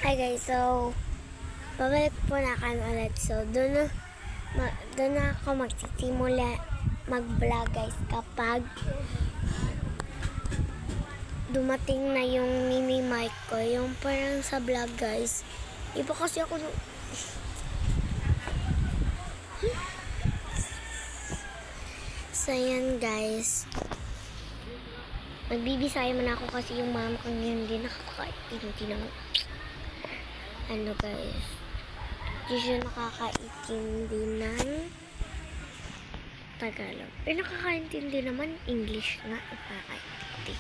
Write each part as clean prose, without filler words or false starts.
Hi guys, so babalik po na kan ulit. So doon na ako magsisimula mag-vlog guys kapag dumating na yung mini mic ko, yung parang sa vlog guys. Iba kasi ako So yan guys, magbibisaya man ako kasi yung mama ko hindi nakakaintindi ng ano guys, hindi siya nakakaintindi ng Tagalog. Nakakaintindi naman English nga, nakakaintindi.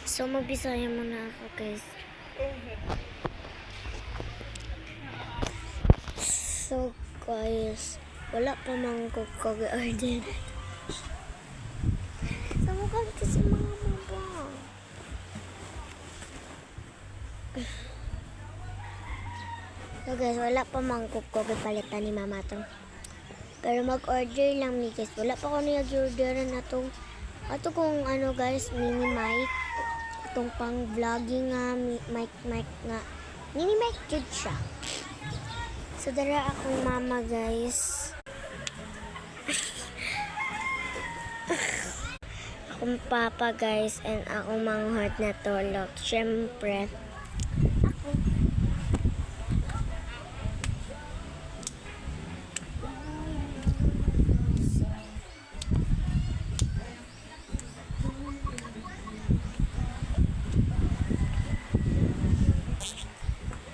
So magbisaya muna ako guys. So guys, wala pa mang kag-order. Sa mukha kasi mama ba? So guys, wala pa mang palitan ni mama to. Pero mag-order lang ni guys. Wala pa ko nag-orderan na to. Ato kung ano guys, mini mic. Itong pang vlogging nga, mic nga. Mini mic jud siya. So dara akong mama guys. Akong papa guys and akong manghod na tulog. Syempre, ako.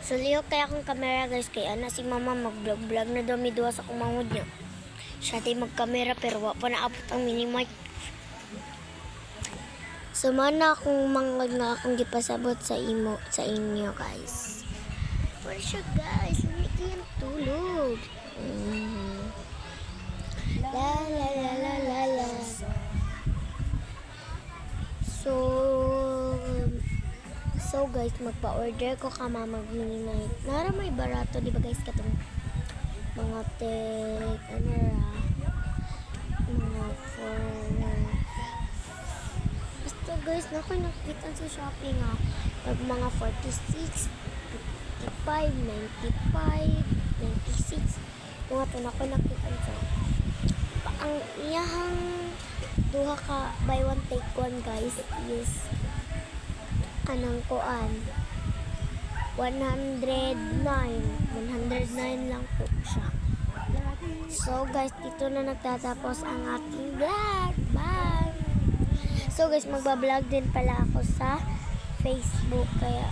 So liyo kaya akong camera guys, kaya na si mama mag-vlog na daw midwa sa akong manghod niya. Siya tayo mag-camera pero wala pa naabot ang mini mic. So mana akong mangod nga akong gipasabot sa inyo guys. Wala siya guys, hindi kayang tulog. La la la la la la. So guys, magpa-order ko ka mag-mini mic. Nara may barato, di ba guys, katong mga mga basta guys, nakoy nakita sa Shopee nga pag mga 46, 55, 95, 96 mga to nakoy nakita sa ang iyahang duha ka buy one take one guys is anong kuan 109 lang po siya. So guys, dito na nagtatapos ang aking vlog. Bye! So guys, magbablog din pala ako sa Facebook, kaya